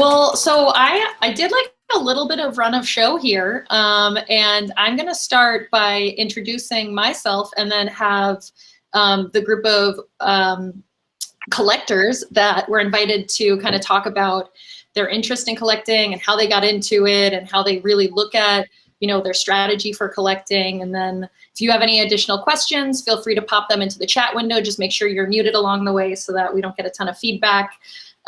Well, so I did like a little bit of run of show here, and I'm going to start by introducing myself and then have the group of collectors that were invited to kind of talk about their interest in collecting and how they got into it and how they really look at, you know, their strategy for collecting. And then if you have any additional questions, feel free to pop them into the chat window. Just make sure you're muted along the way so that we don't get a ton of feedback.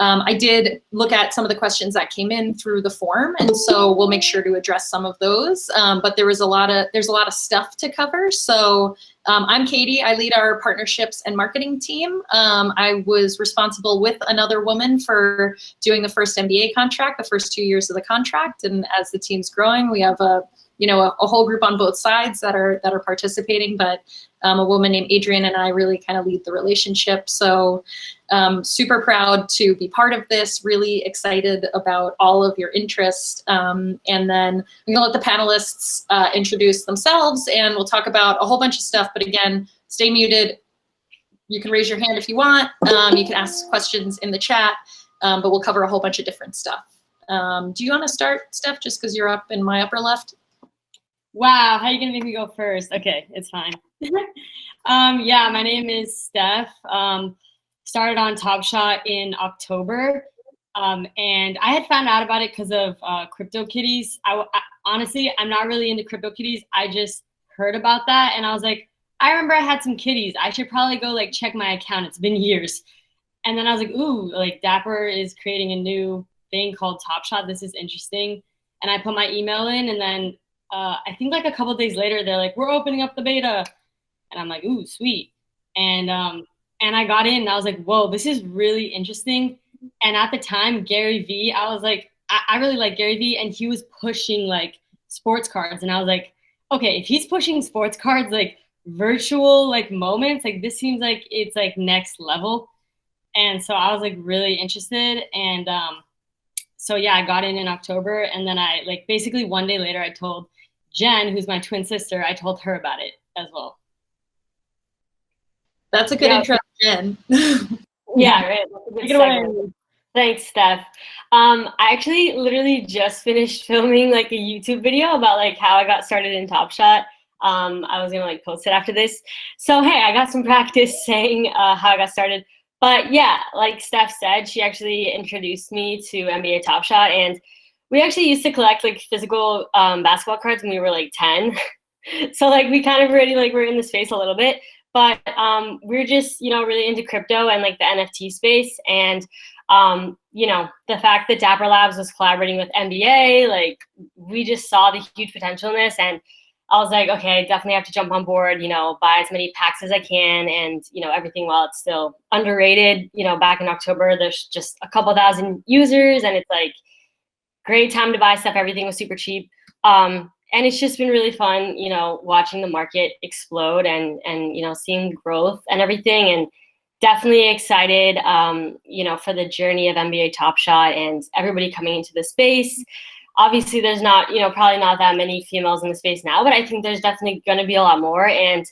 I did look at some of the questions that came in through the form, and so we'll make sure to address some of those. But there's a lot of stuff to cover. So I'm Katie. I lead our partnerships and marketing team. I was responsible with another woman for doing the first MBA contract, the first 2 years of the contract. And as the team's growing, we have a whole group on both sides that are participating. But a woman named Adrienne and I really kind of lead the relationship. So super proud to be part of this, really excited about all of your interest. And then I'm gonna let the panelists introduce themselves, and we'll talk about a whole bunch of stuff. But again, stay muted. You can raise your hand if you want. You can ask questions in the chat, but we'll cover a whole bunch of different stuff. Do you wanna start, Steph, just because you're up in my upper left? Wow, how are you gonna make me go first? Okay, it's fine. Yeah, my name is Steph. Started on Top Shot in October, and I had found out about it because of Cryptokitties. Honestly, I'm not really into Cryptokitties. I just heard about that, and I was like, I remember I had some kitties. I should probably go like check my account. It's been years. And then I was like, ooh, like Dapper is creating a new thing called Top Shot. This is interesting. And I put my email in, and then I think like a couple days later, they're like, we're opening up the beta. And I'm like, ooh, sweet. And I got in, and I was like, whoa, this is really interesting. And at the time, Gary Vee, I was like, I really like Gary Vee, and he was pushing like sports cards. And I was like, okay, if he's pushing sports cards, like virtual like moments, like this seems like it's like next level. And so I was like really interested. And so yeah, I got in October, and then I like basically one day later, I told Jen, who's my twin sister, I told her about it as well. That's a good intro, Jen. Yeah, right. That's a good Thanks, Steph. I actually literally just finished filming like a YouTube video about like how I got started in Top Shot. I was gonna like post it after this. So hey, I got some practice saying how I got started. But yeah, like Steph said, she actually introduced me to NBA Top Shot, and we actually used to collect like physical basketball cards when we were like 10. So like we kind of already like were in the space a little bit. But we're just, you know, really into crypto and like the NFT space. And, you know, the fact that Dapper Labs was collaborating with NBA, like we just saw the huge potential in this. And I was like, okay, I definitely have to jump on board, you know, buy as many packs as I can, and, you know, everything while it's still underrated. You know, back in October, there's just a couple thousand users, and it's like great time to buy stuff. Everything was super cheap. And it's just been really fun, you know, watching the market explode and you know, seeing growth and everything. And definitely excited, you know, for the journey of NBA Top Shot and everybody coming into the space. Obviously, there's not, you know, probably not that many females in the space now, but I think there's definitely going to be a lot more. And,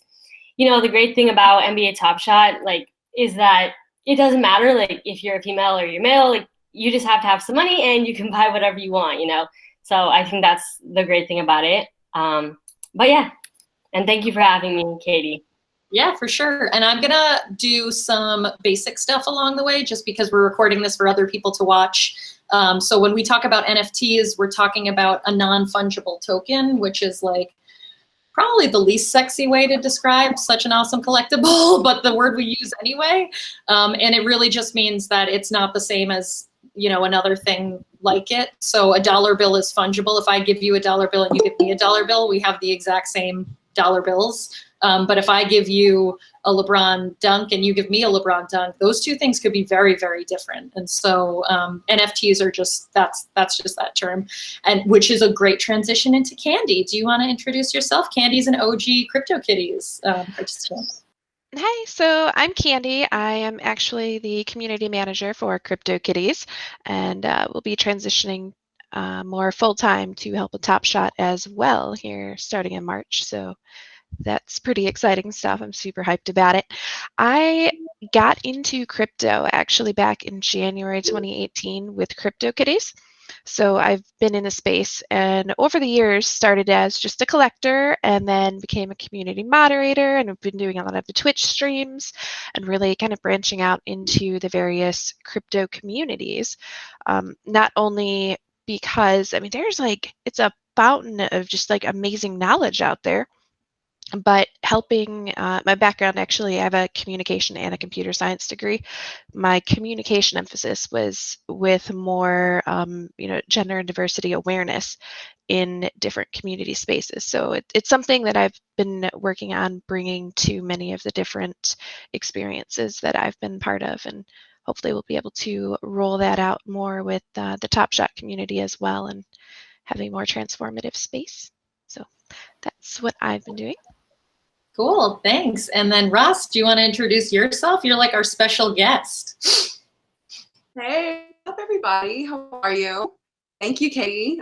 you know, the great thing about NBA Top Shot, like, is that it doesn't matter, like, if you're a female or you're male, like, you just have to have some money and you can buy whatever you want, you know. So I think that's the great thing about it. But yeah, and thank you for having me, Katie. Yeah, for sure. And I'm gonna do some basic stuff along the way, just because we're recording this for other people to watch. So when we talk about NFTs, we're talking about a non-fungible token, which is like probably the least sexy way to describe such an awesome collectible, but the word we use anyway. And it really just means that it's not the same as, you know, another thing like it. So a dollar bill is fungible. If I give you a dollar bill and you give me a dollar bill, we have the exact same dollar bills. But if I give you a Lebron dunk and you give me a Lebron dunk, those two things could be very, very different. And so NFTs are just, that's just that term, and which is a great transition into Candy. Do you want to introduce yourself? Candy's an OG Cryptokitties participant. Hi, so I'm Candy. I am actually the community manager for Cryptokitties, and we'll be transitioning more full-time to help with Top Shot as well here starting in March. So that's pretty exciting stuff. I'm super hyped about it. I got into crypto actually back in January 2018 with Cryptokitties. So I've been in the space, and over the years started as just a collector and then became a community moderator, and I've been doing a lot of the Twitch streams and really kind of branching out into the various crypto communities. Not only because, I mean, there's like, it's a fountain of just like amazing knowledge out there, but helping, my background actually, I have a communication and a computer science degree. My communication emphasis was with more, gender and diversity awareness in different community spaces. So it's something that I've been working on bringing to many of the different experiences that I've been part of, and hopefully we'll be able to roll that out more with the Top Shot community as well, and having more transformative space. So that's what I've been doing. Cool, thanks. And then Russ, do you want to introduce yourself? You're like our special guest. Hey, what's up everybody? How are you? Thank you, Katie,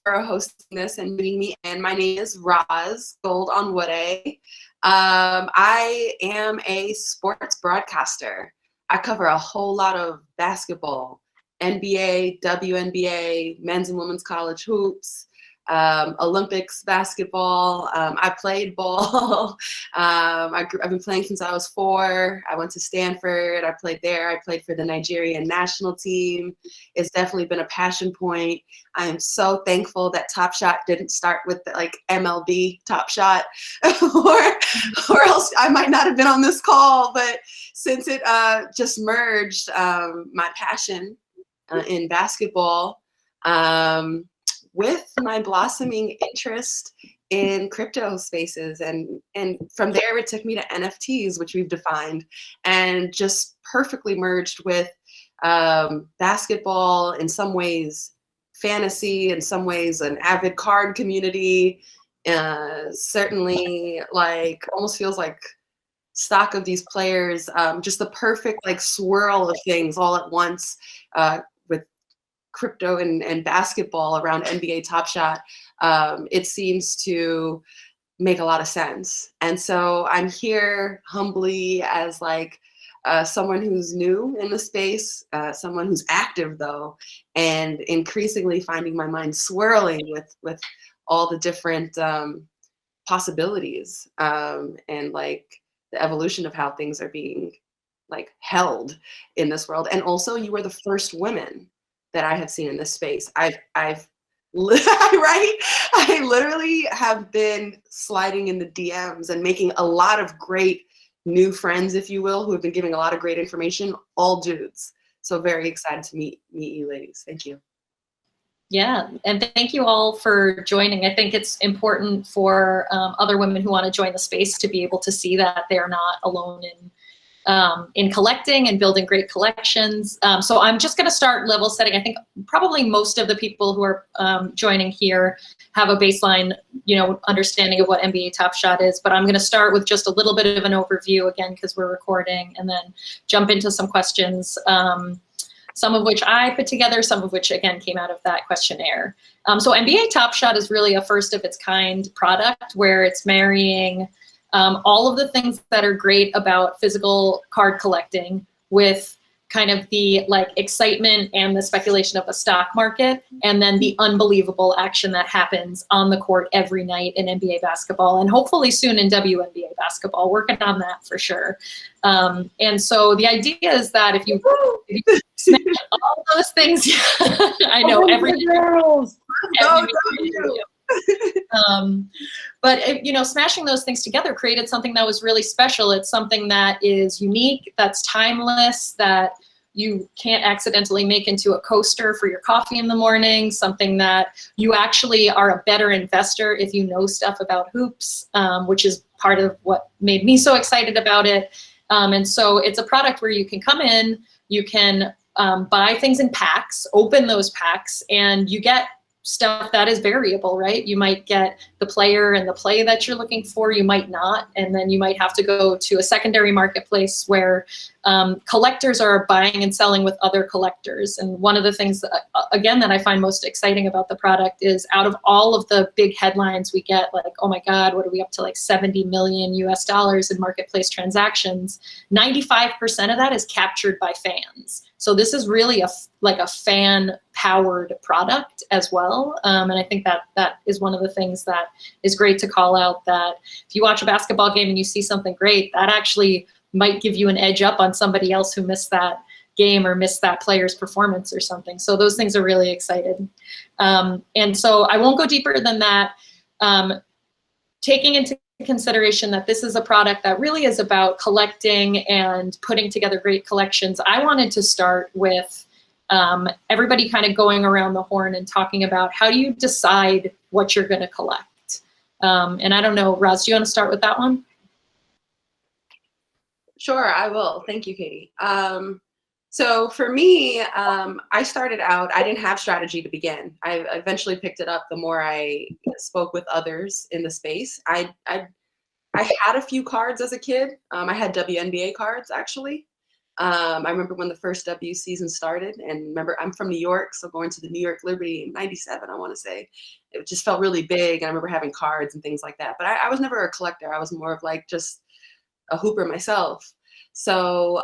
for hosting this and meeting me. And my name is Roz Gold on Woode. I am a sports broadcaster. I cover a whole lot of basketball, NBA, WNBA, men's and women's college hoops, Olympics basketball. I played ball. I've been playing since I was 4. I went to Stanford. I played there. I played for the Nigerian national team. It's definitely been a passion point. I am so thankful that Top Shot didn't start with the, like MLB Top Shot, or else I might not have been on this call. But since it just merged my passion in basketball with my blossoming interest in crypto spaces. And from there, it took me to NFTs, which we've defined, and just perfectly merged with basketball, in some ways fantasy, in some ways an avid card community, certainly like almost feels like stock of these players, just the perfect like swirl of things all at once, with crypto and basketball around NBA Top Shot. It seems to make a lot of sense. And so I'm here humbly as like someone who's new in the space, someone who's active though, and increasingly finding my mind swirling with all the different possibilities, and like the evolution of how things are being like held in this world. And also, you were the first women that I have seen in this space. I've right? I literally have been sliding in the DMs and making a lot of great new friends, if you will, who have been giving a lot of great information, all dudes. So very excited to meet you ladies. Thank you. Yeah, and thank you all for joining. I think it's important for other women who want to join the space to be able to see that they're not alone in collecting and building great collections. So I'm just going to start level setting. I think probably most of the people who are joining here have a baseline, understanding of what NBA Top Shot is. But I'm going to start with just a little bit of an overview again, because we're recording, and then jump into some questions. Some of which I put together, some of which, again, came out of that questionnaire. So NBA Top Shot is really a first of its kind product where it's marrying all of the things that are great about physical card collecting with kind of the like excitement and the speculation of a stock market, and then the unbelievable action that happens on the court every night in NBA basketball, and hopefully soon in WNBA basketball. Working on that for sure. And so the idea is that if you smash all those things, I know every girls. But smashing those things together created something that was really special. It's something that is unique, that's timeless, that you can't accidentally make into a coaster for your coffee in the morning, something that you actually are a better investor if you know stuff about hoops, which is part of what made me so excited about it. And so it's a product where you can come in, you can buy things in packs, open those packs, and you get stuff that is variable, right? You might get the player and the play that you're looking for, you might not, and then you might have to go to a secondary marketplace where collectors are buying and selling with other collectors. And one of the things, again, that I find most exciting about the product is out of all of the big headlines we get, like, oh my God, what are we up to, like 70 million US dollars in marketplace transactions, 95% of that is captured by fans. So this is really a fan-powered product as well, and I think that is one of the things that is great to call out, that if you watch a basketball game and you see something great, that actually might give you an edge up on somebody else who missed that game or missed that player's performance or something. So those things are really exciting. And so I won't go deeper than that. Taking into consideration that this is a product that really is about collecting and putting together great collections, I wanted to start with everybody kind of going around the horn and talking about how do you decide what you're going to collect. And I don't know, Roz, do you want to start with that one? Sure, I will. Thank you, Katie. So for me, I started out, I didn't have strategy to begin. I eventually picked it up the more I spoke with others in the space. I had a few cards as a kid. I had WNBA cards, actually. I remember when the first W season started, and remember, I'm from New York, so going to the New York Liberty in '97, I want to say, it just felt really big. And I remember having cards and things like that. But I was never a collector. I was more of like just a hooper myself. So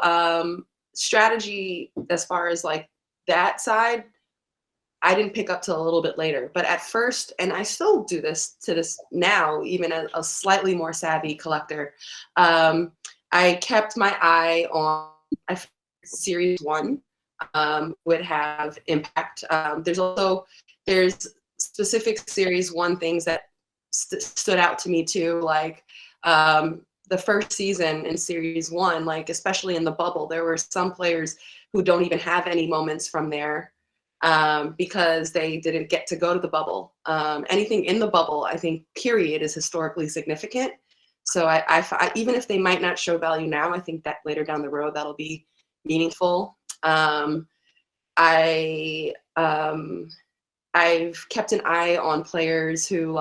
strategy, as far as like that side, I didn't pick up till a little bit later. But at first, and I still do this to this now, even as a slightly more savvy collector, I kept my eye on Series 1 would have impact. There's specific Series 1 things that stood out to me too, like the first season in Series 1, like especially in the bubble, there were some players who don't even have any moments from there because they didn't get to go to the bubble. Anything in the bubble, I think, period, is historically significant. So I even if they might not show value now, I think that later down the road that'll be meaningful. I've kept an eye on players who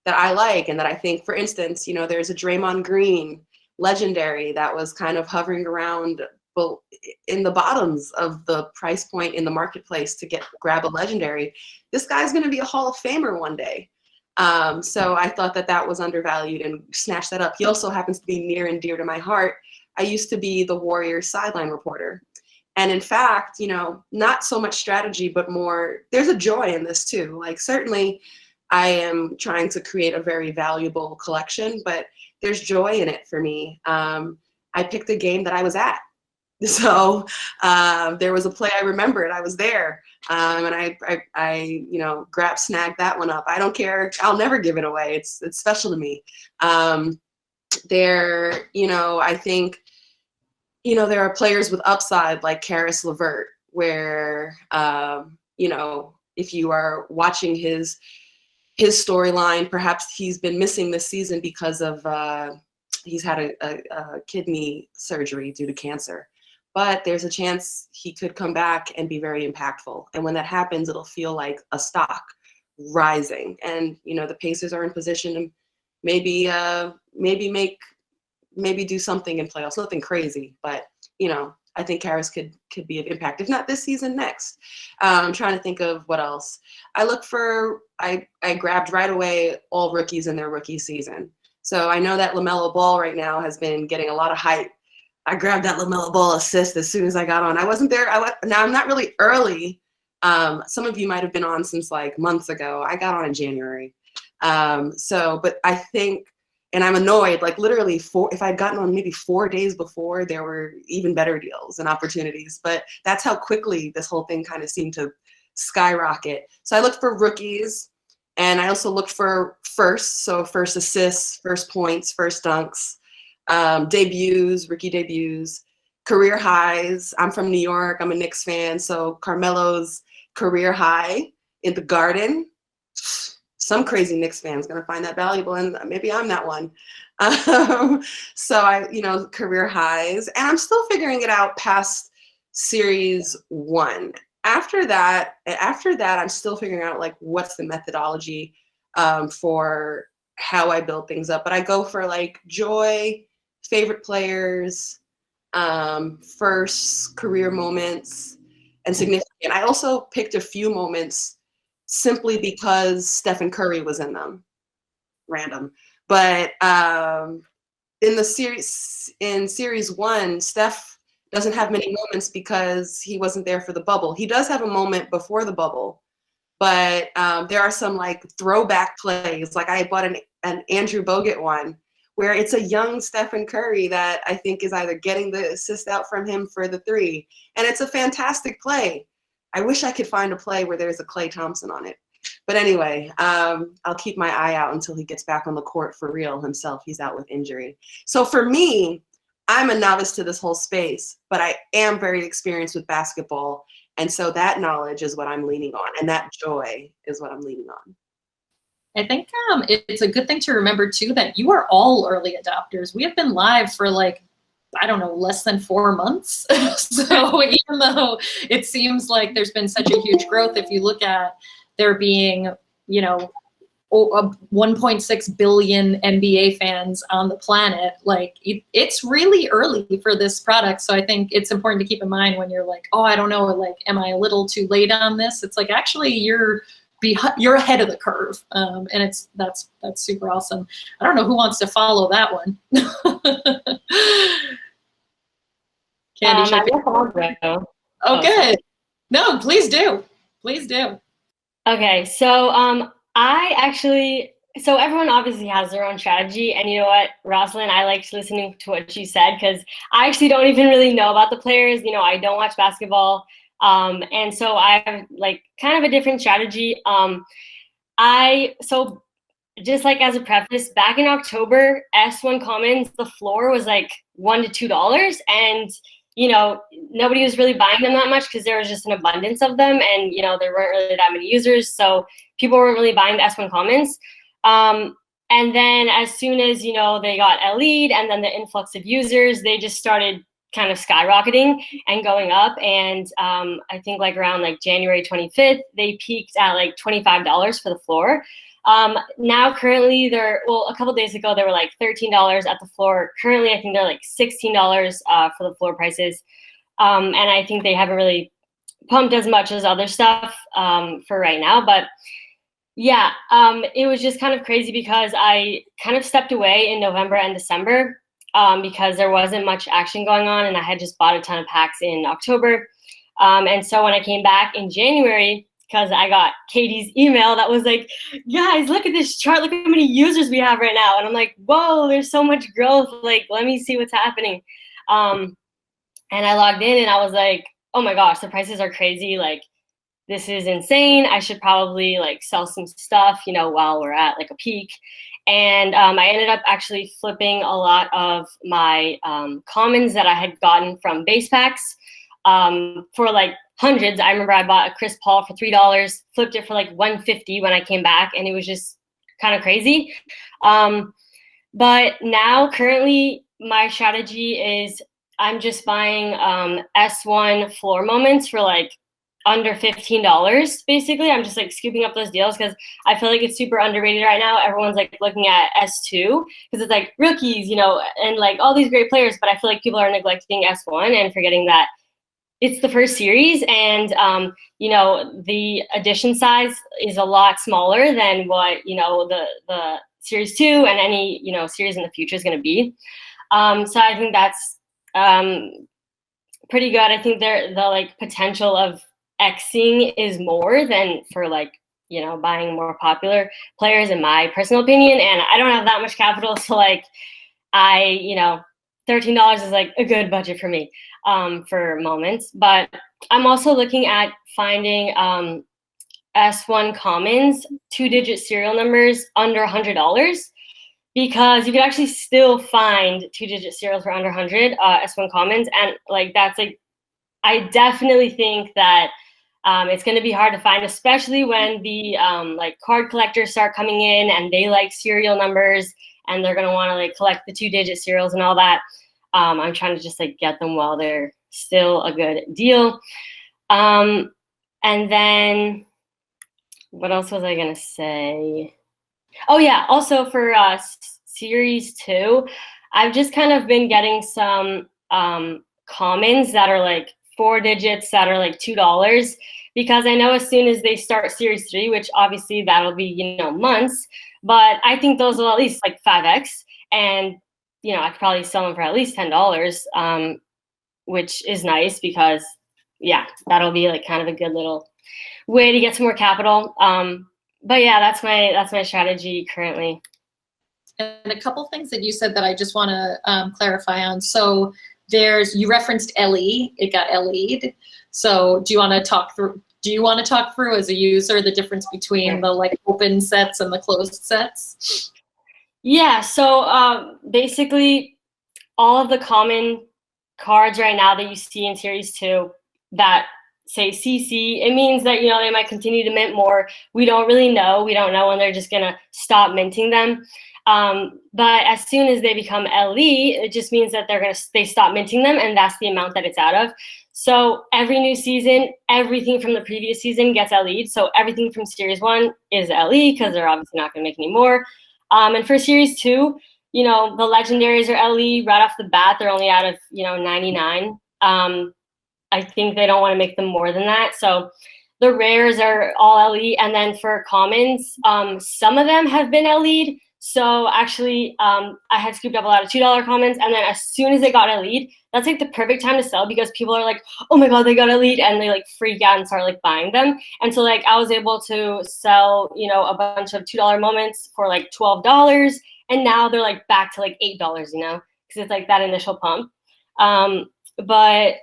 that I like and that I think, for instance, there's a Draymond Green legendary that was kind of hovering around in the bottoms of the price point in the marketplace to grab a legendary. This guy's going to be a Hall of Famer one day. So I thought that was undervalued and snatched that up. He also happens to be near and dear to my heart. I used to be the Warriors sideline reporter. And in fact, not so much strategy, but more, there's a joy in this too. Like, certainly I am trying to create a very valuable collection, but there's joy in it for me. I picked a game that I was at. So there was a play I remembered. I was there, and I snagged that one up. I don't care. I'll never give it away. It's special to me. I think, there are players with upside like Karis LeVert, where if you are watching his storyline, perhaps he's been missing this season because of he's had a kidney surgery due to cancer. But there's a chance he could come back and be very impactful. And when that happens, it'll feel like a stock rising. And, the Pacers are in position to maybe do something in playoffs. Nothing crazy, but, I think Karis could be of impact. If not this season, next. I'm trying to think of what else. I grabbed right away all rookies in their rookie season. So I know that LaMelo Ball right now has been getting a lot of hype. I grabbed that LaMelo Ball assist as soon as I got on. I wasn't there. Now I'm not really early. Some of you might have been on since like months ago. I got on in January. But I think, and I'm annoyed, like literally if I'd gotten on maybe 4 days before, there were even better deals and opportunities. But that's how quickly this whole thing kind of seemed to skyrocket. So I looked for rookies, and I also looked for firsts. So first assists, first points, first dunks. Debuts, rookie debuts, career highs. I'm from New York. I'm a Knicks fan. So Carmelo's career high in the Garden. Some crazy Knicks fan's going to find that valuable, and maybe I'm that one. Career highs. And I'm still figuring it out past Series 1. after that, I'm still figuring out like what's the methodology for how I build things up. But I go for like joy, favorite players, first career moments, and significant. I also picked a few moments simply because Stephen Curry was in them. Random. But in series 1, Steph doesn't have many moments because he wasn't there for the bubble. He does have a moment before the bubble, but there are some like throwback plays. Like I bought an Andrew Bogut one where it's a young Stephen Curry that I think is either getting the assist out from him for the 3. And it's a fantastic play. I wish I could find a play where there's a Klay Thompson on it. But anyway, I'll keep my eye out until he gets back on the court for real himself. He's out with injury. So for me, I'm a novice to this whole space, but I am very experienced with basketball. And so that knowledge is what I'm leaning on, and that joy is what I'm leaning on. I think it's a good thing to remember, too, that you are all early adopters. We have been live for like, I don't know, less than 4 months. So even though it seems like there's been such a huge growth, if you look at there being, you know, 1.6 billion NBA fans on the planet, like it's really early for this product. So I think it's important to keep in mind when you're like, oh, I don't know, like, am I a little too late on this? It's like, actually, you're ahead of the curve, and that's super awesome. I don't know who wants to follow that one. Candy, oh, good. No, please do. Please do. Okay, so so everyone obviously has their own strategy, and you know what, Rosalind, I liked listening to what you said because I actually don't even really know about the players. You know, I don't watch basketball, and so I have like kind of a different strategy. So just like as a preface, back in October, S1 Commons, the floor was like $1 to $2, and you know, nobody was really buying them that much because there was just an abundance of them, and you know, there weren't really that many users, so people weren't really buying the S1 Commons. And then as soon as, you know, they got LE'd and then the influx of users, they just started kind of skyrocketing and going up. And I think like around like January 25th, they peaked at like $25 for the floor. Now currently a couple days ago, they were like $13 at the floor. Currently, I think they're like $16 for the floor prices. And I think they haven't really pumped as much as other stuff for right now. But yeah, it was just kind of crazy because I kind of stepped away in November and December because there wasn't much action going on, and I had just bought a ton of packs in October. And so when I came back in January, because I got Katie's email that was like, guys, look at this chart. Look how many users we have right now. And I'm like, whoa, there's so much growth. Like, let me see what's happening. And I logged in and I was like, oh my gosh, the prices are crazy. Like, this is insane. I should probably like sell some stuff, you know, while we're at like a peak. And I ended up actually flipping a lot of my commons that I had gotten from base packs for like hundreds. I remember I bought a Chris Paul for $3, flipped it for like $150 when I came back, and it was just kind of crazy. But now currently my strategy is I'm just buying S1 floor moments for like under $15, basically. I'm just like scooping up those deals because I feel like it's super underrated right now. Everyone's like looking at S2 because it's like rookies, you know, and like all these great players, but I feel like people are neglecting S1 and forgetting that it's the first series, and you know, the edition size is a lot smaller than what, you know, the series 2 and any, you know, series in the future is going to be. So I think that's pretty good. I think the like potential of Xing is more than for like, you know, buying more popular players, in my personal opinion. And I don't have that much capital, so like you know, $13 is like a good budget for me for moments. But I'm also looking at finding S1 commons 2-digit serial numbers under $100, because you could actually still find 2-digit serials for under 100 S1 commons, and like that's like, I definitely think that it's going to be hard to find, especially when the like card collectors start coming in and they like serial numbers and they're going to want to like collect the 2-digit serials and all that. I'm trying to just like get them while they're still a good deal. And then what else was I gonna say? Oh yeah, also for series 2, I've just kind of been getting some commons that are like 4 digits that are like $2, because I know as soon as they start series 3, which obviously that'll be, months, but I think those will at least like 5x, and I could probably sell them for at least $10, which is nice because yeah, that'll be like kind of a good little way to get some more capital. But yeah, that's my strategy currently. And a couple things that you said that I just want to clarify on. So you referenced LE, it got LE'd. So do you want to talk through as a user the difference between the like open sets and the closed sets? Yeah, so basically all of the common cards right now that you see in series 2 that say CC, it means that they might continue to mint more. We don't really know. We don't know when they're just gonna stop minting them. But as soon as they become LE, it just means that they stop minting them, and that's the amount that it's out of. So every new season, everything from the previous season gets LE'd. So everything from series 1 is LE because they're obviously not gonna make any more. And for series 2, the legendaries are LE right off the bat. They're only out of 99. I think they don't want to make them more than that. So the rares are all LE, and then for commons, some of them have been LE'd. So actually, I had scooped up a lot of $2 commons, and then as soon as they got LE'd, that's like the perfect time to sell because people are like, oh my god, they got LE'd, and they like freak out and start like buying them. And so like I was able to sell a bunch of $2 moments for like $12, and now they're like back to like $8, because it's like that initial pump. But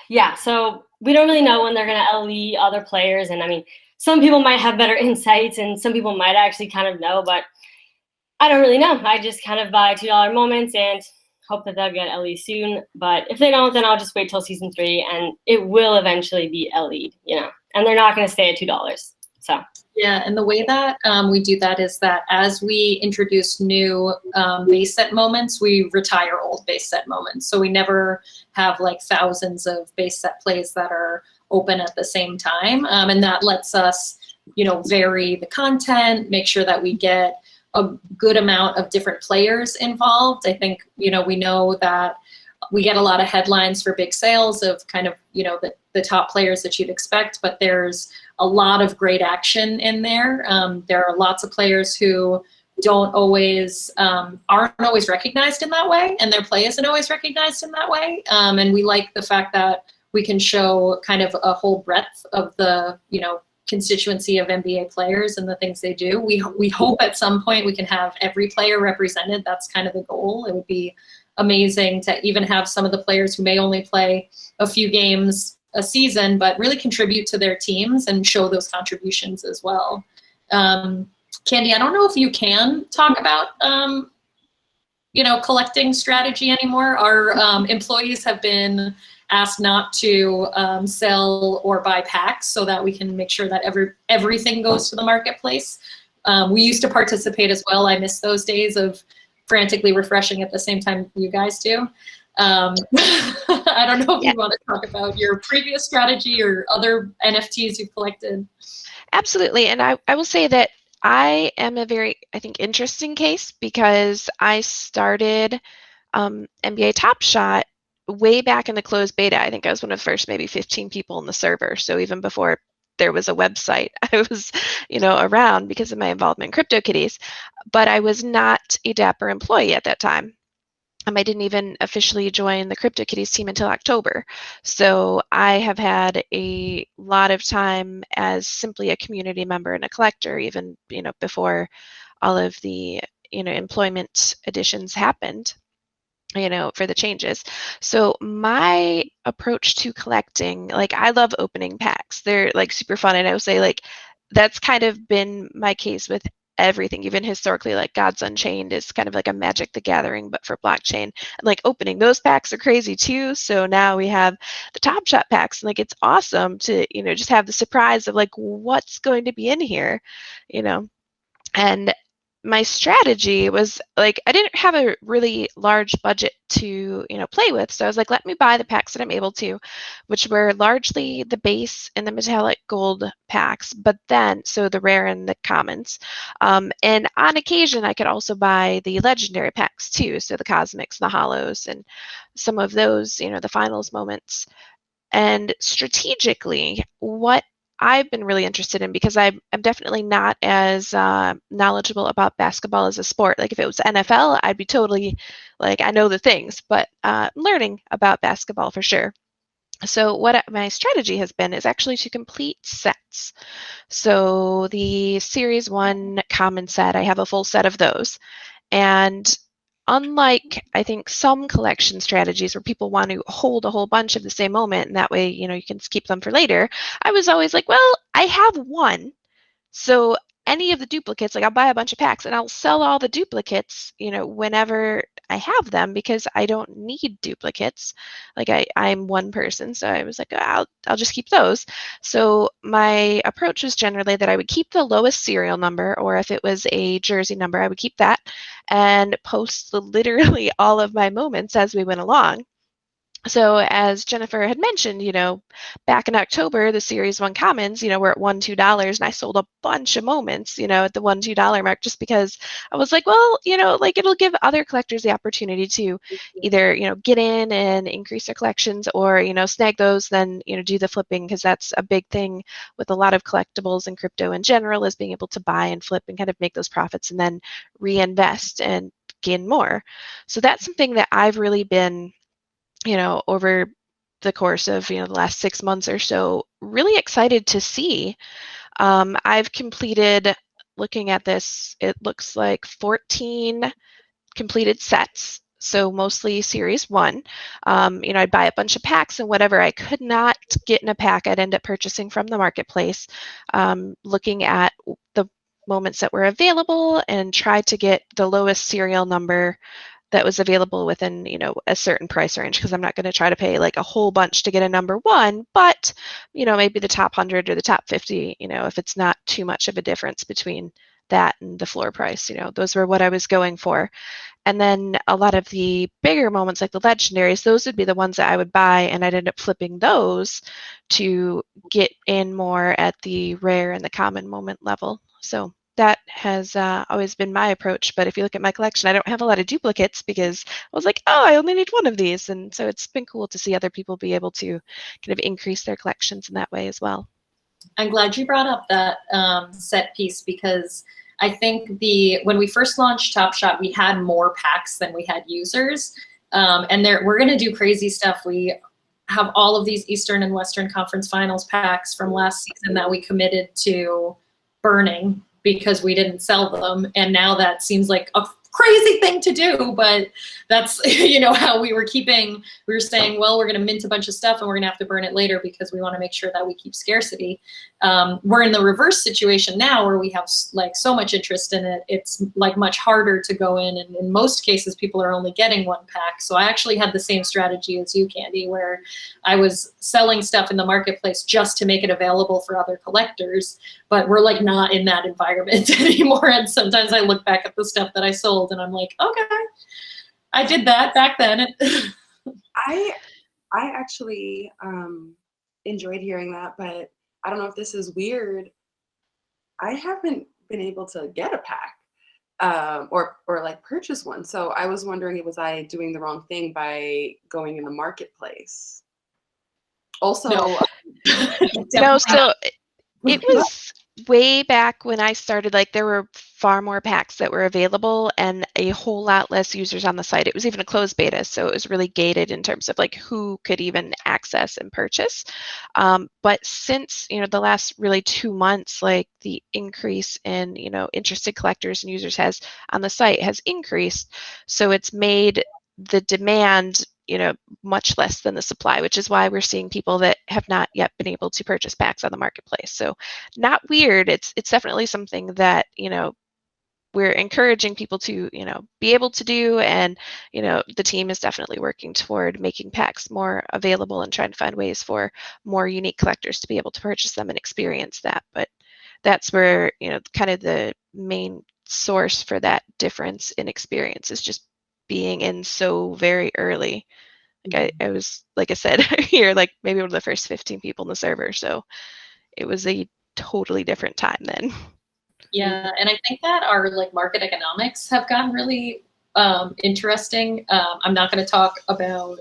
yeah, so we don't really know when they're going to LE other players. And I mean, some people might have better insights and some people might actually kind of know, but I don't really know. I just kind of buy $2 moments and hope that they'll get LE soon. But if they don't, then I'll just wait till season 3 and it will eventually be LE'd, and they're not going to stay at $2. So. Yeah, and the way that we do that is that as we introduce new base set moments, we retire old base set moments. So we never have like thousands of base set plays that are open at the same time. And that lets us, vary the content, make sure that we get a good amount of different players involved. I think, we know that we get a lot of headlines for big sales of kind of, the top players that you'd expect, but there's a lot of great action in there. There are lots of players who aren't always recognized in that way, and their play isn't always recognized in that way. And we like the fact that we can show kind of a whole breadth of the, constituency of NBA players and the things they do. We hope at some point we can have every player represented. That's kind of the goal. It would be amazing to even have some of the players who may only play a few games a season, but really contribute to their teams and show those contributions as well. Candy, I don't know if you can talk about, collecting strategy anymore. Our employees have been asked not to sell or buy packs so that we can make sure that everything goes to the marketplace. We used to participate as well. I miss those days of frantically refreshing at the same time you guys do. I don't know if you want to talk about your previous strategy or other NFTs you've collected. Absolutely. And I will say that I am a very, I think, interesting case because I started NBA Top Shot way back in the closed beta. I think I was one of the first maybe 15 people in the server. So even before there was a website, I was, around because of my involvement in Cryptokitties, but I was not a Dapper employee at that time. I didn't even officially join the Cryptokitties team until October. So I have had a lot of time as simply a community member and a collector, even, before all of the, employment additions happened, for the changes. So my approach to collecting, like, I love opening packs. They're like super fun. And I would say like, that's kind of been my case with everything, even historically, like Gods Unchained is kind of like a Magic the Gathering, but for blockchain. And like opening those packs are crazy too. So now we have the Top Shot packs, and like it's awesome to, just have the surprise of like what's going to be in here, And my strategy was like, I didn't have a really large budget to, play with. So I was like, let me buy the packs that I'm able to, which were largely the base and the metallic gold packs, but then, so the rare and the commons. And on occasion, I could also buy the legendary packs too. So the cosmics, the hollows, and some of those, the finals moments. And strategically, what I've been really interested in, because I'm definitely not as knowledgeable about basketball as a sport. Like if it was NFL, I'd be totally like, I know the things, but learning about basketball for sure. So what my strategy has been is actually to complete sets. So the Series 1 common set, I have a full set of those. And unlike, I think, some collection strategies where people want to hold a whole bunch of the same moment, and that way, you can keep them for later, I was always like, well, I have one. So any of the duplicates, like I'll buy a bunch of packs and I'll sell all the duplicates, whenever I have them, because I don't need duplicates. Like I'm one person, so I was like, I'll just keep those. So my approach was generally that I would keep the lowest serial number, or if it was a jersey number, I would keep that and post literally all of my moments as we went along. So as Jennifer had mentioned, back in October, the Series 1 Commons, were at $1, $2, and I sold a bunch of moments, at the $1, $2 mark, just because I was like, well, like it'll give other collectors the opportunity to either, get in and increase their collections, or, snag those, then, do the flipping, because that's a big thing with a lot of collectibles and crypto in general, is being able to buy and flip and kind of make those profits and then reinvest and gain more. So that's something that I've really been, over the course of, the last 6 months or so, really excited to see. I've completed, looking at this, it looks like 14 completed sets. So mostly Series 1. I'd buy a bunch of packs, and whatever I could not get in a pack, I'd end up purchasing from the marketplace, looking at the moments that were available and try to get the lowest serial number that was available within, a certain price range, because I'm not going to try to pay like a whole bunch to get a number one, but, maybe the top 100 or the top 50, if it's not too much of a difference between that and the floor price, those were what I was going for. And then a lot of the bigger moments, like the legendaries, those would be the ones that I would buy, and I'd end up flipping those to get in more at the rare and the common moment level. So that has always been my approach. But if you look at my collection, I don't have a lot of duplicates, because I was like, oh, I only need one of these. And so it's been cool to see other people be able to kind of increase their collections in that way as well. I'm glad you brought up that set piece, because I think when we first launched Top Shot, we had more packs than we had users. And we're going to do crazy stuff. We have all of these Eastern and Western Conference Finals packs from last season that we committed to burning because we didn't sell them. And now that seems like a crazy thing to do, but that's, how we were saying, well, we're going to mint a bunch of stuff and we're going to have to burn it later because we want to make sure that we keep scarcity. We're in the reverse situation now, where we have like so much interest in it. It's like much harder to go in, and in most cases people are only getting one pack. So I actually had the same strategy as you, Candy, where I was selling stuff in the marketplace just to make it available for other collectors, but we're like not in that environment anymore. And sometimes I look back at the stuff that I sold and I'm like, okay, I did that back then. I actually enjoyed hearing that, but I don't know if this is weird. I haven't been able to get a pack or like purchase one. So I was wondering, was I doing the wrong thing by going in the marketplace? Also, no, so it was way back when I started, like there were far more packs that were available and a whole lot less users on the site. It was even a closed beta, so it was really gated in terms of like who could even access and purchase. But since, the last really 2 months, like the increase in, interested collectors and users on the site has increased. So it's made the demand, much less than the supply, which is why we're seeing people that have not yet been able to purchase packs on the marketplace. So not weird. It's definitely something that, we're encouraging people to, be able to do. And, the team is definitely working toward making packs more available and trying to find ways for more unique collectors to be able to purchase them and experience that. But that's where, kind of the main source for that difference in experience is just being in so very early. Like I was, like I said, here like maybe one of the first 15 people in the server, so it was a totally different time then. Yeah, and I think that our like market economics have gotten really interesting. I'm not going to talk that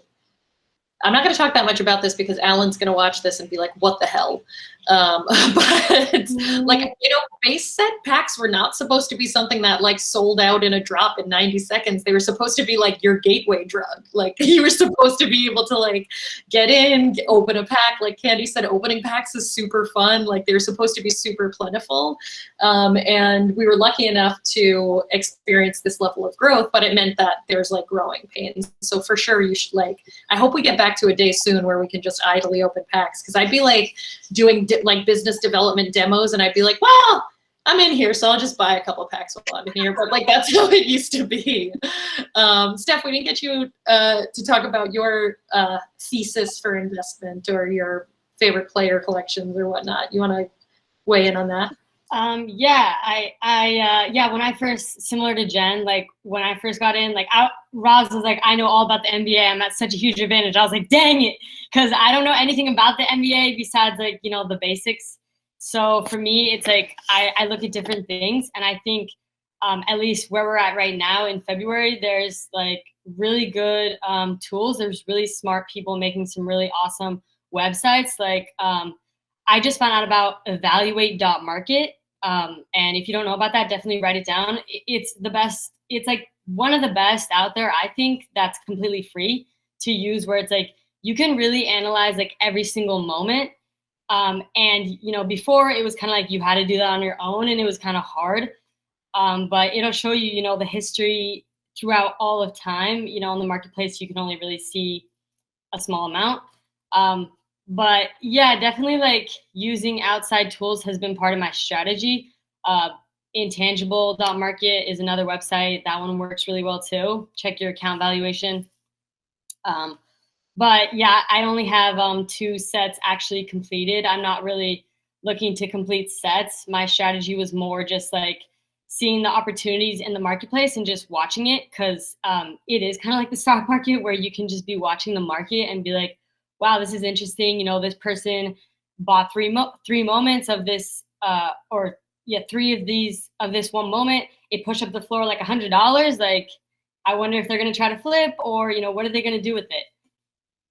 much about this because Alan's going to watch this and be like, what the hell? But like, you know, base set packs were not supposed to be something that like sold out in a drop in 90 seconds. They were supposed to be like your gateway drug. Like you were supposed to be able to like get in, open a pack. Like Candy said, opening packs is super fun. Like they're supposed to be super plentiful. And we were lucky enough to experience this level of growth, but it meant that there's like growing pains. So for sure you should like, I hope we get back to a day soon where we can just idly open packs. Cause I'd be like doing like business development demos and I'd be like, well, I'm in here, so I'll just buy a couple packs while I'm here. But like, that's how it used to be. Steph, we didn't get you to talk about your thesis for investment or your favorite player collections or whatnot. You want to weigh in on that? Yeah, when I first, similar to Jen, like when I first got in, like Roz was like, I know all about the NBA. I'm at such a huge advantage. I was like, dang it. Cause I don't know anything about the NBA besides like, you know, the basics. So for me, it's like, I look at different things and I think at least where we're at right now in February, there's like really good tools. There's really smart people making some really awesome websites. Like I just found out about evaluate.market. And if you don't know about that, definitely write it down. It's the best. It's like one of the best out there. I think that's completely free to use where it's like, you can really analyze like every single moment. And, you know, before it was kind of like you had to do that on your own and it was kind of hard. But it'll show you, you know, the history throughout all of time. You know, on the marketplace, you can only really see a small amount. But yeah, definitely like using outside tools has been part of my strategy. Intangible.market is another website. That one works really well too. Check your account valuation. But yeah, I only have 2 sets actually completed. I'm not really looking to complete sets. My strategy was more just like seeing the opportunities in the marketplace and just watching it because it is kind of like the stock market where you can just be watching the market and be like, wow, this is interesting. You know, this person bought three moments of this, three of these of this one moment. It pushed up the floor like $100. Like, I wonder if they're going to try to flip or, you know, what are they going to do with it?